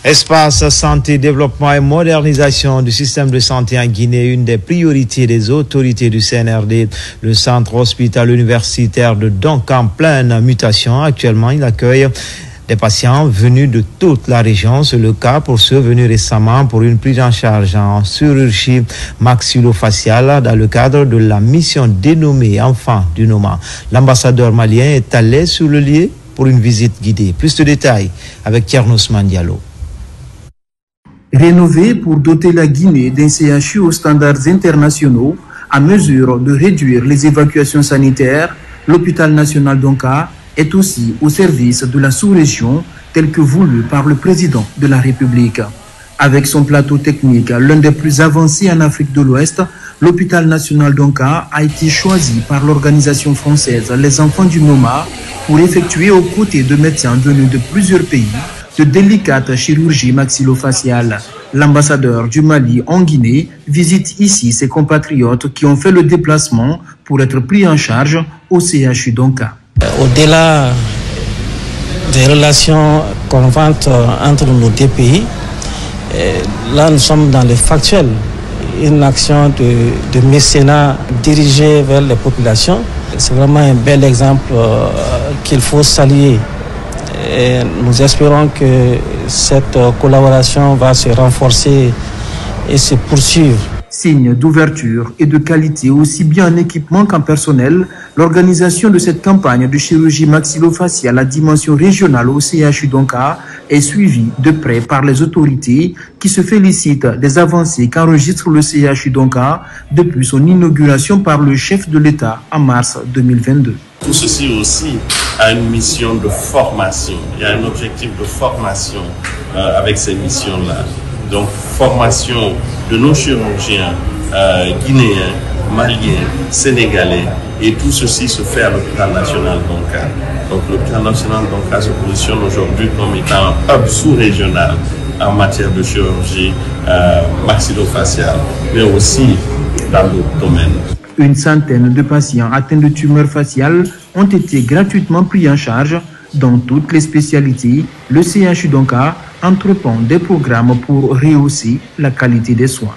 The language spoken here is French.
Espace santé, développement et modernisation du système de santé en Guinée, une des priorités des autorités du CNRD. Le centre hospitalier universitaire de Donka en pleine mutation. Actuellement, il accueille des patients venus de toute la région. C'est le cas pour ceux venus récemment pour une prise en charge en chirurgie maxillofaciale dans le cadre de la mission dénommée Enfants du Noma. L'ambassadeur malien est allé sur le lieu pour une visite guidée. Plus de détails avec Thierno Ousmane Diallo. Rénové pour doter la Guinée d'un CHU aux standards internationaux, à mesure de réduire les évacuations sanitaires, l'hôpital national Donka est aussi au service de la sous-région, tel que voulu par le président de la République. Avec son plateau technique, l'un des plus avancés en Afrique de l'Ouest, l'hôpital national Donka a été choisi par l'organisation française Les Enfants du Noma pour effectuer aux côtés de médecins venus de plusieurs pays de délicate chirurgie maxillofaciale. L'ambassadeur du Mali en Guinée visite ici ses compatriotes qui ont fait le déplacement pour être pris en charge au CHU Donka. Au-delà des relations conjointes entre nos deux pays, là nous sommes dans le factuel, une action de mécénat dirigée vers les populations. C'est vraiment un bel exemple qu'il faut saluer. Et nous espérons que cette collaboration va se renforcer et se poursuivre. Signe d'ouverture et de qualité aussi bien en équipement qu'en personnel, l'organisation de cette campagne de chirurgie maxillofaciale à dimension régionale au CHU Donka est suivie de près par les autorités qui se félicitent des avancées qu'enregistre le CHU Donka depuis son inauguration par le chef de l'État en mars 2022. Tout ceci aussi a une mission de formation. Il y a un objectif de formation avec ces missions-là. Donc, formation de nos chirurgiens guinéens, maliens, sénégalais. Et tout ceci se fait à l'hôpital national Donka. Donc, l'hôpital national Donka se positionne aujourd'hui comme étant un hub sous-régional en matière de chirurgie maxillofaciale, mais aussi dans d'autres domaines. Une centaine de patients atteints de tumeurs faciales ont été gratuitement pris en charge. Dans toutes les spécialités, le CHU Donka entreprend des programmes pour rehausser la qualité des soins.